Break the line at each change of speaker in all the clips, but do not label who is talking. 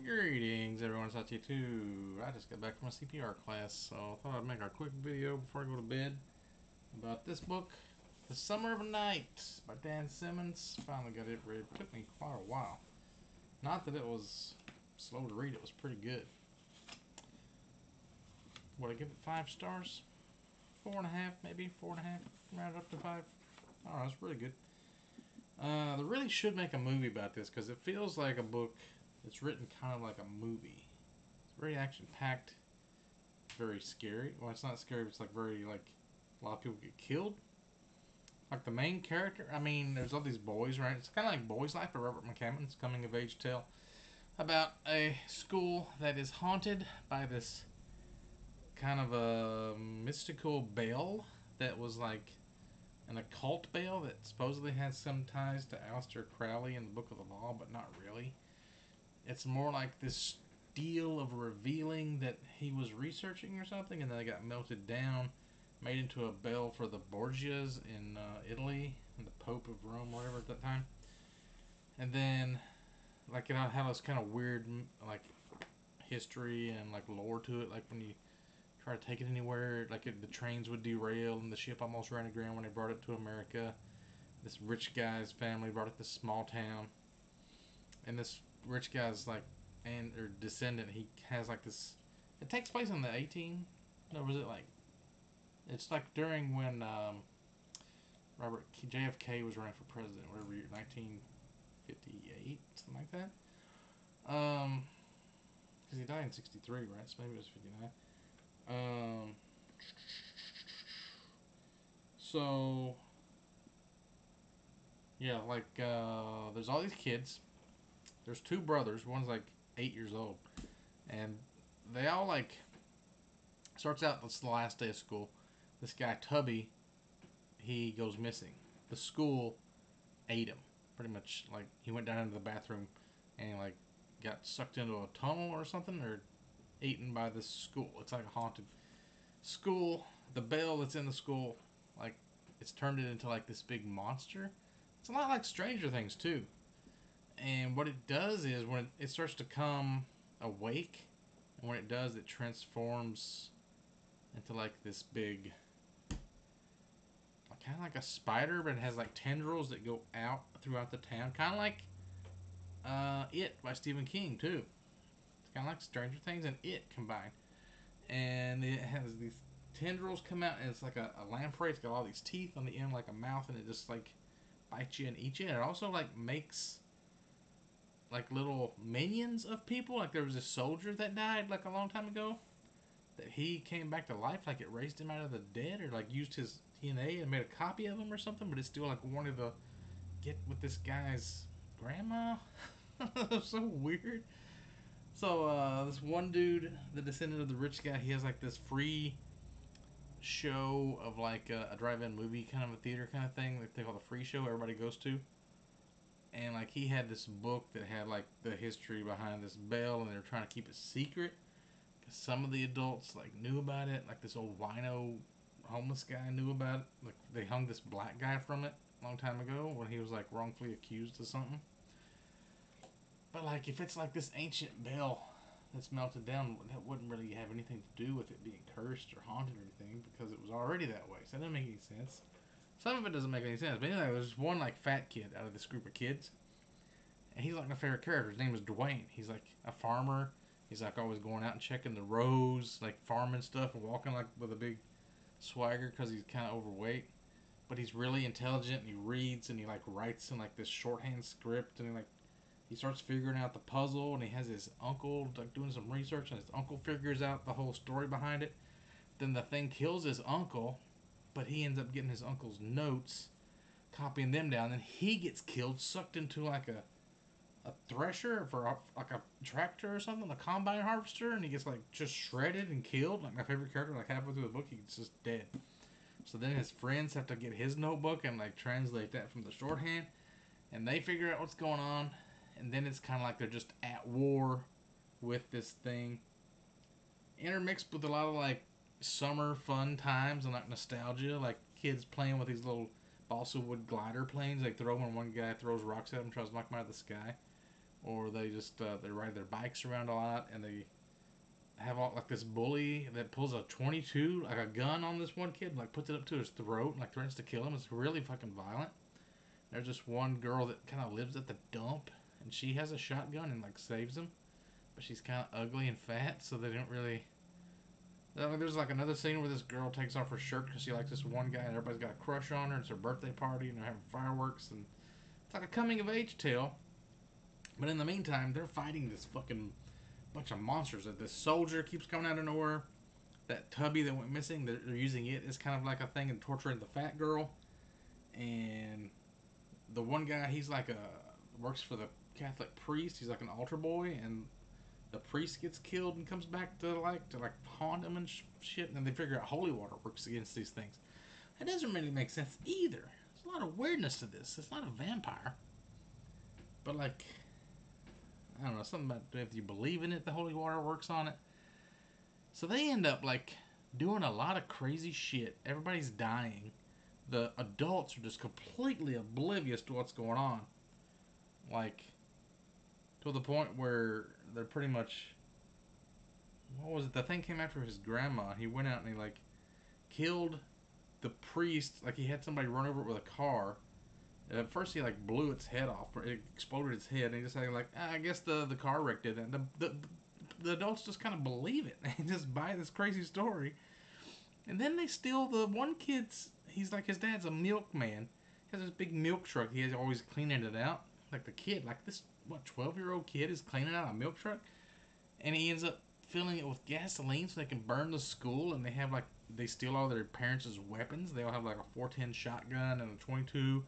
Greetings everyone, it's T2. I just got back from a CPR class, so I thought I'd make a quick video before I go to bed about this book, The Summer of Night by Dan Simmons. Finally got it read. It took me quite a while. Not that it was slow to read, it was pretty good. Would I give it 5 stars? 4.5 maybe, 4.5, round up to 5. I don't know, it's really good. They really should make a movie about this because it feels like a book that's written kind of like a movie. It's very action-packed, very scary. Well, it's not scary, but it's like very, like, a lot of people get killed. Like the main character, I mean, there's all these boys, right? It's kind of like Boys Life by Robert McCammon's coming-of-age tale about a school that is haunted by this kind of a mystical bell that was like an occult bell that supposedly has some ties to Aleister Crowley in the Book of the Law, but not really. It's more like this deal of revealing that he was researching or something, and then it got melted down, made into a bell for the Borgias in Italy, and the Pope of Rome, whatever at that time. And then, like, it had this kind of weird, like, history and like lore to it. Like when you try to take it anywhere, like the trains would derail and the ship almost ran aground when they brought it to America. This rich guy's family brought it to this small town, and this rich guy's like or descendant, he has like this. It takes place in the 18. No, was it like? It's like during when JFK was running for president, whatever year, 1958, something like that. Because he died in 63, right? So maybe it was 59. Um, so yeah, like there's all these kids. There's 2 brothers. One's like 8 years old, and they all like starts out. It's the last day of school. This guy Tubby, he goes missing. The school ate him, pretty much. Like he went down into the bathroom and like got sucked into a tunnel or something, or eaten by this school. It's like a haunted school. The bell that's in the school, like it's turned it into like this big monster. It's a lot like Stranger Things too. And what it does is when it starts to come awake, and when it does, it transforms into like this big, kind of like a spider, but it has like tendrils that go out throughout the town, kind of like It by Stephen King too. It's kind of like Stranger Things and It combined, and it has these tendrils come out, and it's like a lamprey. It's got all these teeth on the end, like a mouth, and it just like bites you and eats you. And it also like makes like little minions of people. Like there was a soldier that died like a long time ago that he came back to life. Like it raised him out of the dead, or like used his DNA and made a copy of him or something. But it still like wanted to get with this guy's grandma. So weird. So this one dude, the descendant of the rich guy, he has like this free show of like a drive-in movie kind of a theater kind of thing that they call the free show. Everybody goes to. And like he had this book that had like the history behind this bell, and they were trying to keep it secret because some of the adults like knew about it. Like this old wino homeless guy knew about it. Like they hung this black guy from it a long time ago when he was like wrongfully accused of something. But like if it's like this ancient bell that's melted down, that wouldn't really have anything to do with it being cursed or haunted or anything because it was already that way. So that doesn't make any sense. Some of it doesn't make any sense. But anyway, there's one like fat kid out of this group of kids, and he's like my favorite character. His name is Dwayne. He's like a farmer. He's like always going out and checking the rows, like farming stuff, and walking like with a big swagger because he's kind of overweight. But he's really intelligent, and he reads, and he like writes in like this shorthand script, and he starts figuring out the puzzle, and he has his uncle like doing some research, and his uncle figures out the whole story behind it. Then the thing kills his uncle, but he ends up getting his uncle's notes, copying them down. Then he gets killed, sucked into like a thresher for like a tractor or something, a combine harvester, and he gets like just shredded and killed. Like my favorite character, like halfway through the book, he's just dead. So then his friends have to get his notebook and like translate that from the shorthand, and they figure out what's going on. And then it's kind of like they're just at war with this thing, intermixed with a lot of like summer fun times and like nostalgia, like kids playing with these little balsa wood glider planes. Like throw when one guy throws rocks at him, tries to knock him out of the sky. or they just they ride their bikes around a lot, and they have all, like this bully that pulls a 22, like a gun on this one kid, and, like puts it up to his throat and like threatens to kill him. It's really fucking violent. There's just one girl that kind of lives at the dump, and she has a shotgun and like saves him, but she's kind of ugly and fat, so they don't really. There's like another scene where this girl takes off her shirt because she likes this one guy, and everybody's got a crush on her. And it's her birthday party, and they're having fireworks, and it's like a coming of age tale. But in the meantime, they're fighting this fucking bunch of monsters. That this soldier keeps coming out of nowhere. That Tubby that went missing, they're using it as kind of like a thing and torturing the fat girl. And the one guy, he's like a works for the Catholic priest. He's like an altar boy, and the priest gets killed and comes back to like haunt him and shit. And then they figure out holy water works against these things. That doesn't really make sense either. There's a lot of weirdness to this. It's not a vampire, but like I don't know, something about if you believe in it, the holy water works on it. So they end up like doing a lot of crazy shit. Everybody's dying. The adults are just completely oblivious to what's going on. Like to the point where they're pretty much, what was it? The thing came after his grandma. He went out and he like killed the priest. Like he had somebody run over it with a car. And at first he like blew its head off. Or it exploded its head. And he just had like, I guess the car wreck did that. And the adults just kind of believe it. They just buy this crazy story. And then they steal the one kid's. He's like his dad's a milkman. He has this big milk truck. He is always cleaning it out. Like the kid, like this 12-year-old kid is cleaning out a milk truck, and he ends up filling it with gasoline so they can burn the school. And they steal all their parents' weapons. They all have like a 410 shotgun and a 22,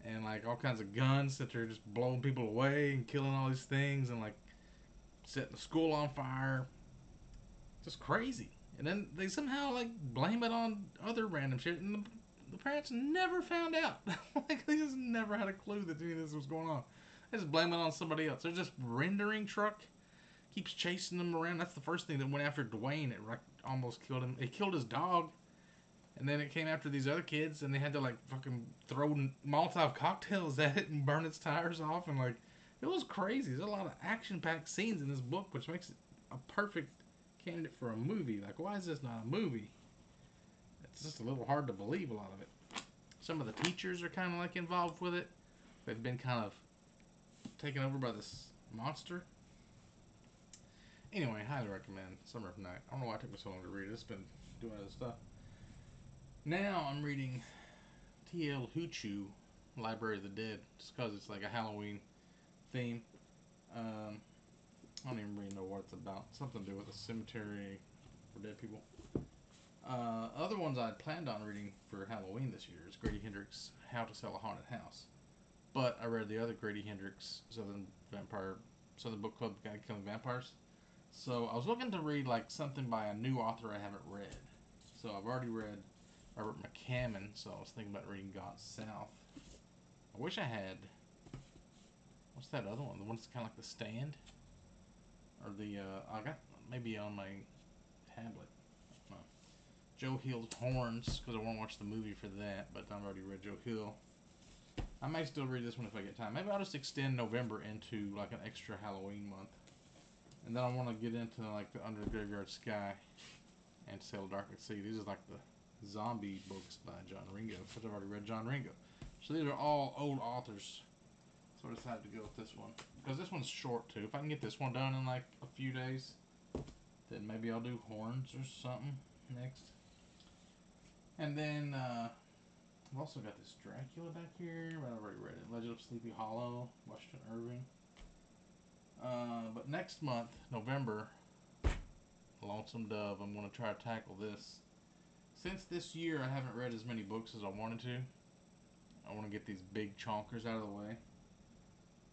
and like all kinds of guns that they're just blowing people away and killing all these things and like setting the school on fire. Just crazy. And then they somehow like blame it on other random shit, and the parents never found out. Like they just never had a clue that any of this was going on. They just blame it on somebody else. They're just rendering truck keeps chasing them around. That's the first thing that went after Dwayne. It almost killed him. It killed his dog, and then it came after these other kids, and they had to like fucking throw Molotov cocktails at it and burn its tires off, and like it was crazy. There's a lot of action-packed scenes in this book, which makes it a perfect candidate for a movie. Like, why is this not a movie? It's just a little hard to believe, a lot of it. Some of the teachers are kind of like involved with it. They've been kind of taken over by this monster. Anyway, highly recommend Summer of Night. I don't know why it took me so long to read it. It's been doing other stuff. Now I'm reading T.L. Hoochu, Library of the Dead, just because it's like a Halloween theme. I don't even really know what it's about. Something to do with a cemetery for dead people. Other ones I planned on reading for Halloween this year is Grady Hendrix' How to Sell a Haunted House. But I read the other Grady Hendrix Southern Book Club Guide to Killing Vampires. So I was looking to read like something by a new author I haven't read. So I've already read Robert McCammon, so I was thinking about reading God's South. I wish I had. What's that other one? The one that's kind of like The Stand? Or the, I got maybe on my tablet. Joe Hill's Horns, because I want to watch the movie for that, but I've already read Joe Hill. I may still read this one if I get time. Maybe I'll just extend November into like an extra Halloween month. And then I want to get into like the Under the Graveyard Sky and Sail Dark at Sea. These are like the zombie books by John Ringo, because I've already read John Ringo. So these are all old authors. So I decided to go with this one. Because this one's short too. If I can get this one done in like a few days, then maybe I'll do Horns or something next. And then I've also got this Dracula back here, but I've already read it. Legend of Sleepy Hollow, Washington Irving. But next month, November, Lonesome Dove, I'm going to try to tackle this. Since this year I haven't read as many books as I wanted to, I want to get these big chonkers out of the way.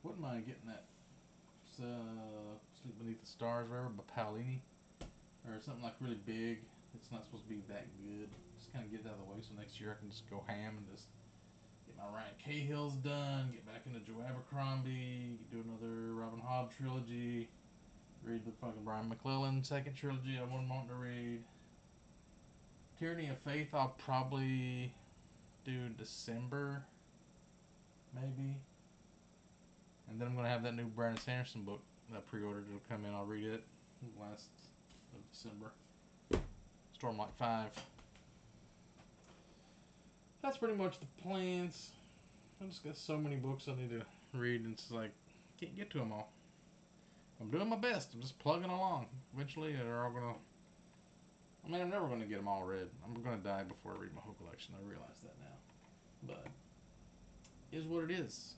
Wouldn't mind getting that Sleep Beneath the Stars, whatever, by Paolini. Or something like really big. It's not supposed to be that good. Just kind of get it out of the way so next year I can just go ham and just get my Ryan Cahill's done, get back into Joe Abercrombie, do another Robin Hobb trilogy, read the fucking Brian McClellan second trilogy I wasn't wanting to read. Tyranny of Faith I'll probably do December, maybe. And then I'm going to have that new Brandon Sanderson book that I pre-ordered. It'll come in. I'll read it last of December. Stormlight 5. That's pretty much the plans. I just got so many books I need to read, and it's like, can't get to them all. I'm doing my best. I'm just plugging along. Eventually, they're all going to... I mean, I'm never going to get them all read. I'm going to die before I read my whole collection. I realize that now. But, it is what it is.